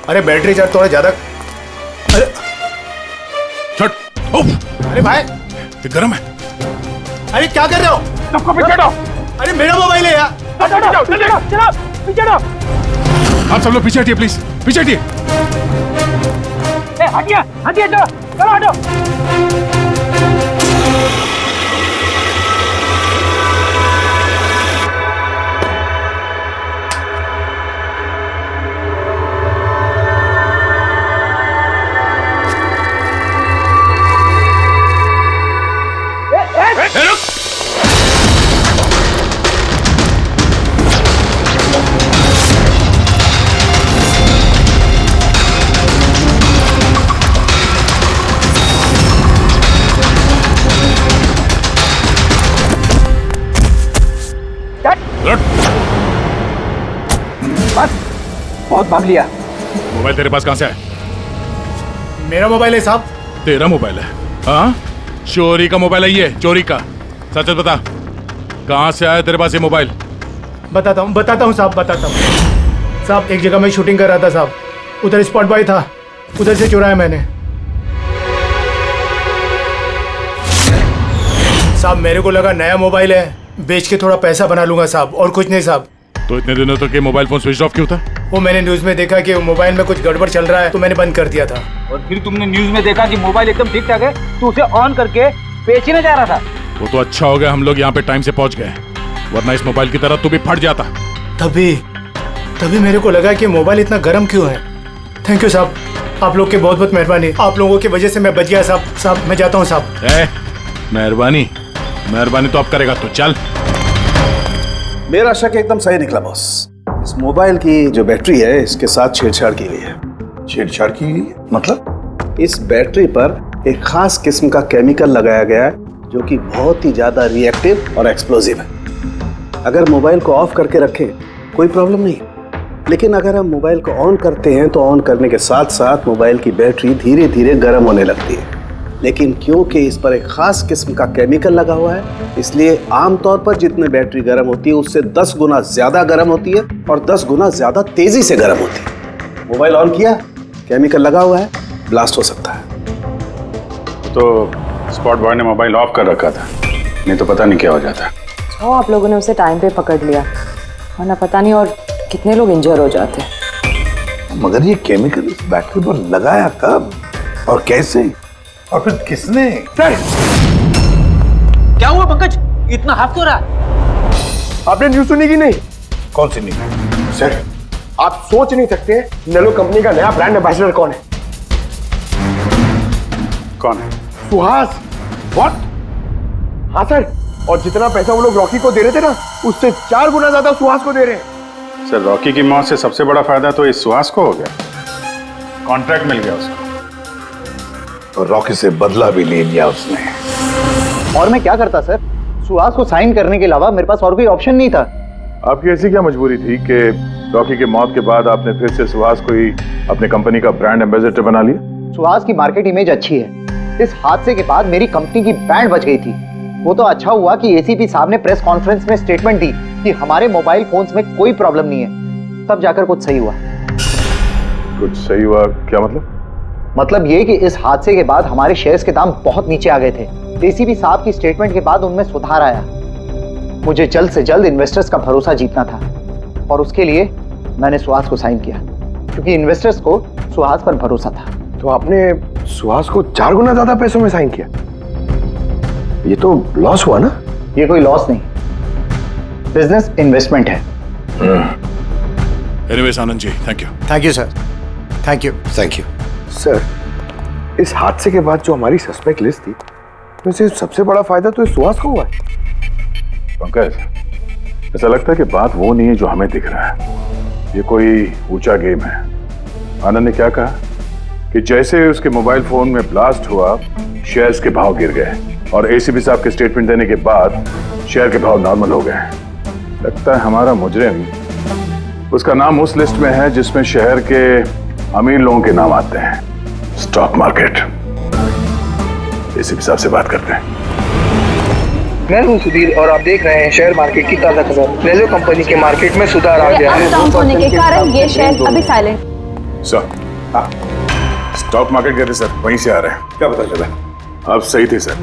अरे बैटरी चार्ज थोड़ा ज्यादा। अरे अरे भाई, ये गर्म है। अरे क्या कर रहे हो? सबको पीछे हटाओ। अरे मेरा मोबाइल है यार। पीछे हटो। आप सब लोग पीछे हटिए प्लीज, पीछे हटिए। हटिए हटिए, चलो चलो हटो। बहुत भाग लिया। मोबाइल तेरे पास कहां से है? मेरा मोबाइल है साहब। तेरा मोबाइल है? हाँ, चोरी का मोबाइल है ये, चोरी का। सच सच बता, कहां से आया तेरे पास ये मोबाइल? बताता हूँ साहब, बताता हूँ साहब। एक जगह मैं शूटिंग कर रहा था साहब, उधर स्पॉट बॉय था, उधर से चुराया मैंने साहब। मेरे को लगा नया मोबाइल है, बेच के थोड़ा पैसा बना लूंगा साहब, और कुछ नहीं साहब। तो इतने दिनों तक ये मोबाइल फोन स्विच ऑफ क्यों था? वो मैंने न्यूज में देखा कि मोबाइल में कुछ गड़बड़ चल रहा है, तो मैंने बंद कर दिया था। और फिर तुमने न्यूज में देखा कि मोबाइल एकदम ठीक ठाक है, तो उसे ऑन करके बेचने जा रहा था। वो तो अच्छा हो गया हम लोग यहाँ पे टाइम से पहुंच गए, वरना इस मोबाइल की तरह तू भी फट जाता। तभी मेरे को लगा कि मोबाइल इतना गर्म क्यों है। थैंक यू साहब, आप लोग के बहुत बहुत मेहरबानी। आप लोगों की वजह से मैं बच गया साहब। मैं जाता हूँ साहब। मेहरबानी तो आप करेगा तो चल। मेरा शक एकदम सही निकला बॉस। इस मोबाइल की जो बैटरी है, इसके साथ छेड़छाड़ की गई है। छेड़छाड़ की गई मतलब? इस बैटरी पर एक खास किस्म का केमिकल लगाया गया है जो कि बहुत ही ज्यादा रिएक्टिव और एक्सप्लोजिव है। अगर मोबाइल को ऑफ करके रखें कोई प्रॉब्लम नहीं, लेकिन अगर हम मोबाइल को ऑन करते हैं तो ऑन करने के साथ साथ मोबाइल की बैटरी धीरे धीरे गर्म होने लगती है। लेकिन क्योंकि इस पर एक खास किस्म का केमिकल लगा हुआ है, इसलिए आमतौर पर जितनी बैटरी गर्म होती है उससे 10 गुना ज्यादा गर्म होती है और 10 गुना ज्यादा तेजी से गर्म होती है। मोबाइल ऑन किया, केमिकल लगा हुआ है, ब्लास्ट हो सकता है। तो स्पॉट बॉय ने मोबाइल ऑफ कर रखा था, नहीं तो पता नहीं क्या हो जाता। आप लोगों ने उसे टाइम पे पकड़ लिया, वरना पता नहीं और कितने लोग इंजर हो जाते। मगर ये केमिकल इस बैटरी पर लगाया कब और कैसे, और फिर किसने? क्या हुआ पंकज, इतना हाफ क्यों रहा? आपने न्यूज सुनी कि नहीं? कौन सी नहीं? सर, आप सोच नहीं सकते नेलो कंपनी का नया ब्रांड एम्बेसडर कौन है? कौन है? सुहास। व्हाट? हाँ सर, और जितना पैसा वो लोग रॉकी को दे रहे थे ना, उससे 4 गुना ज्यादा सुहास को दे रहे हैं। सर, रॉकी की मौत से सबसे बड़ा फायदा तो इस सुहास को हो गया, कॉन्ट्रैक्ट मिल गया उसको, और रॉकी से बदला भी ले लिया उसने। और मैं क्या करता सर? सुहास को साइन करने के अलावा मेरे पास और कोई ऑप्शन नहीं था। आपकी ऐसी क्या मजबूरी थी कि रॉकी के मौत के बाद आपने फिर से सुहास को ही अपने कंपनी का ब्रांड एम्बेसडर बना लिया? सुहास की मार्केट इमेज अच्छी है। इस हादसे के बाद मेरी कंपनी की ब्रांड बच गई थी। वो तो अच्छा हुआ कि एसीपी साहब ने प्रेस कॉन्फ्रेंस में स्टेटमेंट दी कि हमारे मोबाइल फोन्स में कोई प्रॉब्लम नहीं है। तब जाकर कुछ सही हुआ। कुछ सही हुआ क्या मतलब? मतलब ये कि इस हादसे के बाद हमारे शेयर्स के दाम बहुत नीचे आ गए थे। एसीपी साहब की स्टेटमेंट के बाद उनमें सुधार आया। मुझे जल्द से जल्द इन्वेस्टर्स का भरोसा जीतना था और उसके लिए मैंने सुहास को साइन किया, क्योंकि इन्वेस्टर्स को सुहास पर भरोसा था। तो आपने सुहास को 4 गुना ज्यादा पैसों में साइन किया? ये तो लॉस हुआ ना? ये कोई लॉस नहीं, बिजनेस इन्वेस्टमेंट है। Anyways Anand ji, thank you. Thank you sir, thank you. Thank you sir, इस हादसे के बाद जो हमारी सस्पेक्ट लिस्ट थी, वैसे सबसे बड़ा फायदा तो इस सुहास को हुआ है। पंकज, ऐसा लगता है कि बात वो नहीं है जो हमें दिख रहा है। ये कोई ऊंचा गेम है। आनंद ने क्या कहा कि जैसे उसके मोबाइल फोन में ब्लास्ट हुआ, शेयर्स के भाव गिर गए और एसीपी साहब के स्टेटमेंट देने के बाद शेयर के भाव नॉर्मल हो गए। लगता है हमारा मुजरिम, उसका नाम उस लिस्ट में है जिसमें शहर के अमीर लोगों के नाम आते हैं, स्टॉक मार्केट। एसीपी साहब से बात करते हैं। मैं हूं सुधीर और आप देख रहे हैं शेयर मार्केट की ताजा खबर। नेलो कंपनी के मार्केट में सुधार आ गया है। डाउन होने के कारण ये शेयर अभी साइलेंट। सर, स्टॉक मार्केट गए थे सर, वहीं से आ रहे हैं। क्या पता चला? आप सही थे सर।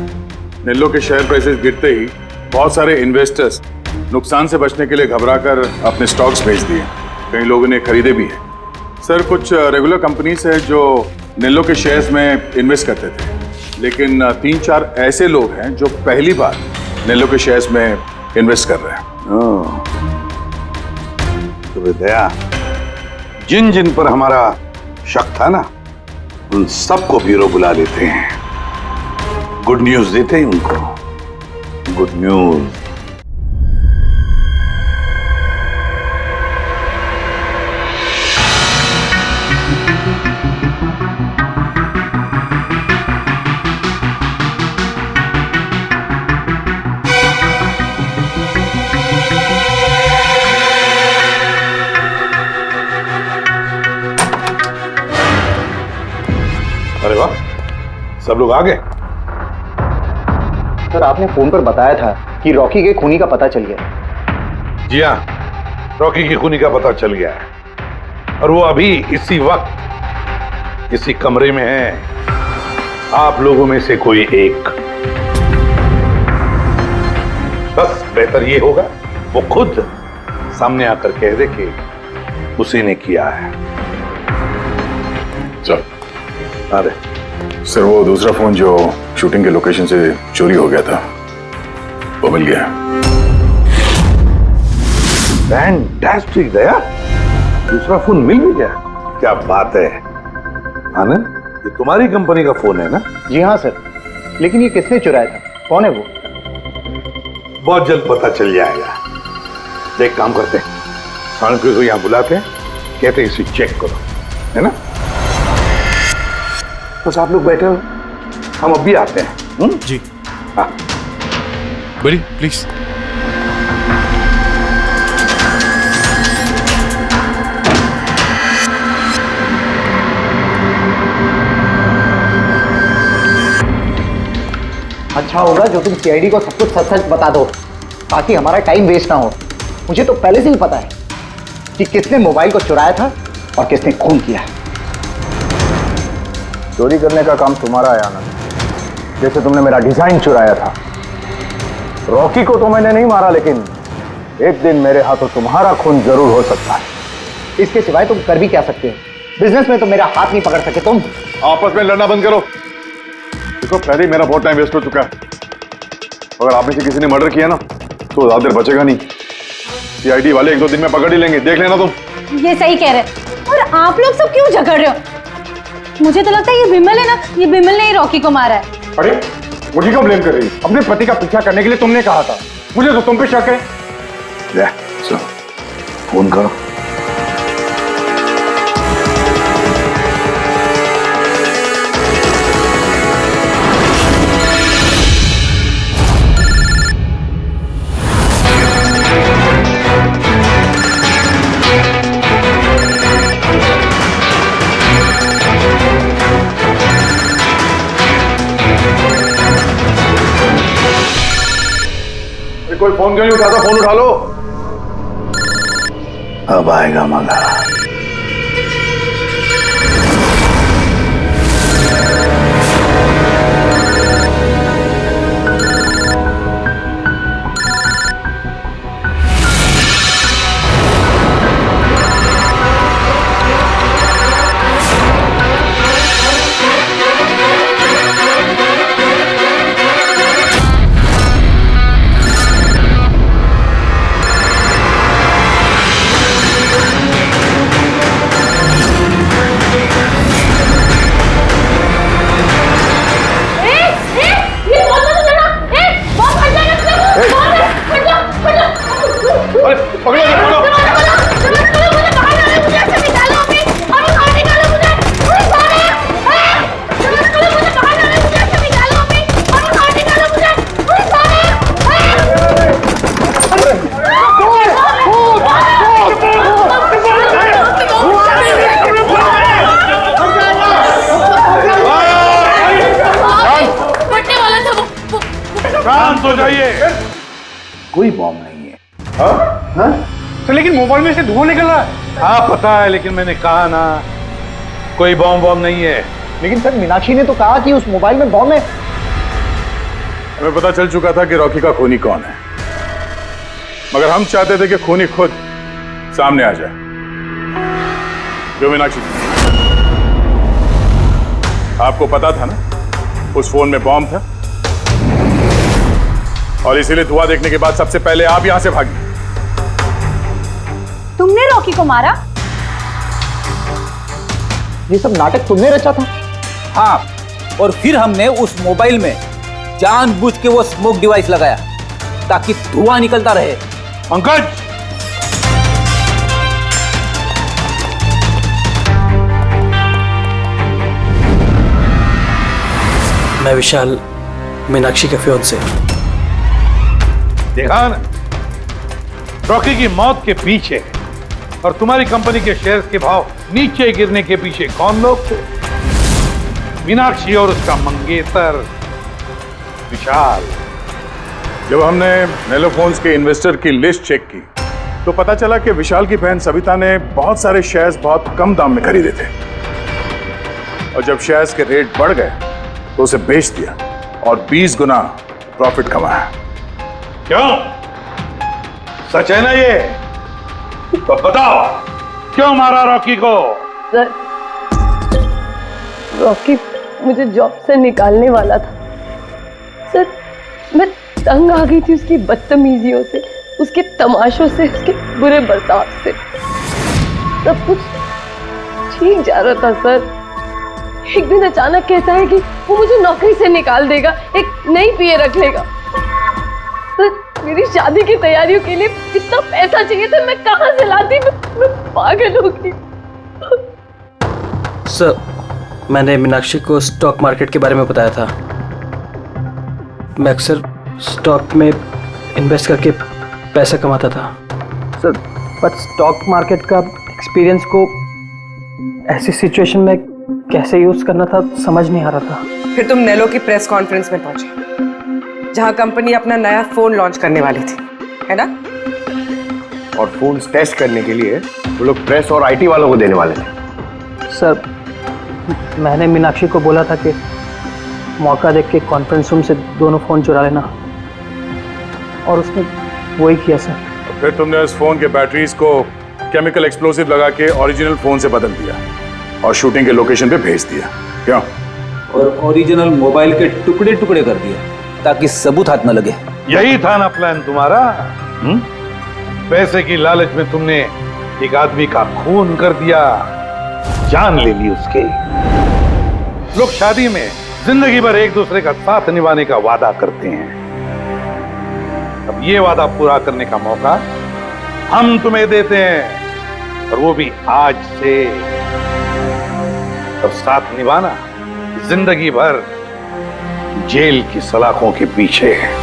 नेलो के शेयर प्राइसेस गिरते ही बहुत सारे इन्वेस्टर्स नुकसान से बचने के लिए घबराकर अपने स्टॉक्स बेच दिए। कई लोगों ने खरीदे भी हैं। सर, कुछ रेगुलर कंपनीज है जो नेलो के शेयर्स में इन्वेस्ट करते थे, लेकिन 3-4 ऐसे लोग हैं जो पहली बार नेलो के शेयर्स में इन्वेस्ट कर रहे हैं। तो दया, जिन जिन पर हमारा शक था ना, उन सबको ब्यूरो बुला लेते हैं, गुड न्यूज देते हैं उनको। Good news. सब लोग आ गए? सर आपने फोन पर बताया था कि रॉकी के खूनी का पता चल गया। जी हाँ, रॉकी की खूनी का पता चल गया है और वो अभी इसी वक्त इसी कमरे में है। आप लोगों में से कोई एक, बस बेहतर ये होगा वो खुद सामने आकर कह दे कि उसी ने किया है। चल। अरे सर वो दूसरा फोन जो शूटिंग के लोकेशन से चोरी हो गया था वो मिल गया। फैंटास्टिक दया, दूसरा फोन मिल भी गया। क्या बात है आनंद, ये तुम्हारी कंपनी का फोन है ना? जी हाँ सर, लेकिन ये किसने चुराया था, कौन है वो? बहुत जल्द पता चल जाएगा। देख काम करते हैं, सानवी को यहाँ बुलाते हैं, कहते हैं इसे चेक करो, है ना? बस आप लोग बैठे हो, हम अभी आते हैं। जी हाँ बड़ी प्लीज। अच्छा होगा जो तुम सीआईडी को सब कुछ सच सच बता दो ताकि हमारा टाइम वेस्ट ना हो। मुझे तो पहले से ही पता है कि किसने मोबाइल को चुराया था और किसने खून किया। चोरी करने का काम तुम्हारा है आनंद, जैसे तुमने मेरा डिजाइन चुराया था। रॉकी को तो मैंने नहीं मारा, लेकिन एक दिन मेरे हाथों तुम्हारा खून जरूर हो सकता है। इसके सिवाय तुम कर भी क्या सकते हो? बिजनेस में तो मेरा हाथ नहीं पकड़ सके तुम। आपस में लड़ना बंद करो। देखो पहले ही मेरा बहुत टाइम वेस्ट हो चुका है। अगर आप में से किसी ने मर्डर किया ना तो ज्यादा देर बचेगा नहीं। सीआईडी वाले 1-2 दिन में पकड़ ही लेंगे, देख लेना तुम। ये सही कह रहे। और आप लोग सब क्यों झगड़ रहे हो? मुझे तो लगता है ये बिमल है ना, ये बिमल ने ही रॉकी को मारा है। अरे मुझे क्यों ब्लेम कर रही है? अपने पति का पीछा करने के लिए तुमने कहा था, मुझे तो तुम पे शक है। ले, चलो फोन करो। कोई फोन क्यों नहीं उठाता? फोन उठा लो। अब आएगा मजा। शांत हो जाइए। कोई बॉम्ब नहीं है। हाँ? तो लेकिन मोबाइल में से धुआं निकल रहा है। हाँ पता है, लेकिन मैंने कहा ना कोई बॉम्ब नहीं है। लेकिन सर मीनाक्षी ने तो कहा कि उस मोबाइल में बॉम्ब है। हमें पता चल चुका था कि रॉकी का खूनी कौन है, मगर हम चाहते थे कि खूनी खुद सामने आ जाए। जो मीनाक्षी, आपको पता था ना उस फोन में बॉम्ब था, और इसीलिए धुआं देखने के बाद सबसे पहले आप यहां से भागी। तुमने रॉकी को मारा? ये सब नाटक तुमने रचा था? हाँ, और फिर हमने उस मोबाइल में जानबूझ के वो स्मोक डिवाइस लगाया ताकि धुआं निकलता रहे। पंकज, मैं विशाल, मीनाक्षी के फियांसे। देखा ना, रॉकी की मौत के पीछे और तुम्हारी कंपनी के शेयर्स के भाव नीचे गिरने के पीछे कौन लोग थे? मीनाक्षी और उसका मंगेतर विशाल। जब हमने नेलोफोन्स के इन्वेस्टर की लिस्ट चेक की तो पता चला कि विशाल की बहन सविता ने बहुत सारे शेयर्स बहुत कम दाम में खरीदे थे और जब शेयर्स के रेट बढ़ गए तो उसे बेच दिया और 20 गुना प्रॉफिट कमाया। क्यों? सच है ना ये? तो बताओ क्यों मारा रॉकी को? सर, रॉकी मुझे जॉब से निकालने वाला था सर। मैं तंग आ गई थी उसकी बदतमीजियों से, उसके तमाशों से, उसके बुरे बर्ताव से। सब कुछ ठीक जा रहा था सर। एक दिन अचानक कहता है कि वो मुझे नौकरी से निकाल देगा, एक नई पीए रख लेगा। सर, मेरी शादी की तैयारियों के लिए कितना पैसा चाहिए था, मैं कहां से लाती? मैं पागल हो गई। सर, मैंने मीनाक्षी को स्टॉक मार्केट के बारे में बताया था। मैं अक्सर स्टॉक में इन्वेस्ट करके पैसा कमाता था सर, बट स्टॉक मार्केट का एक्सपीरियंस को ऐसी सिचुएशन में कैसे यूज करना था समझ नहीं आ रहा था। फिर तुम नेलो की प्रेस कॉन्फ्रेंस में पहुंचे जहां कंपनी अपना नया फोन लॉन्च करने वाली थी, है ना? और फोन टेस्ट करने के लिए वो लोग प्रेस और आईटी वालों को देने वाले थे। सर, मैंने मीनाक्षी को बोला था कि मौका देख के कॉन्फ्रेंस रूम से दोनों फ़ोन चुरा लेना, और उसने वही किया सर। फिर तुमने उस फोन के बैटरीज को केमिकल एक्सप्लोसिव लगा के ओरिजिनल फोन से बदल दिया और शूटिंग के लोकेशन पे भेज दिया। क्यों? और ओरिजिनल मोबाइल के टुकड़े टुकड़े कर दिए ताकि सबूत हाथ न लगे। यही था ना प्लान तुम्हारा? पैसे की लालच में तुमने एक आदमी का खून कर दिया, जान ले ली उसके। लोग शादी में जिंदगी भर एक दूसरे का साथ निभाने का वादा करते हैं। अब ये वादा पूरा करने का मौका हम तुम्हें देते हैं, और वो भी आज से। अब साथ निभाना जिंदगी भर जेल की सलाखों के पीछे है।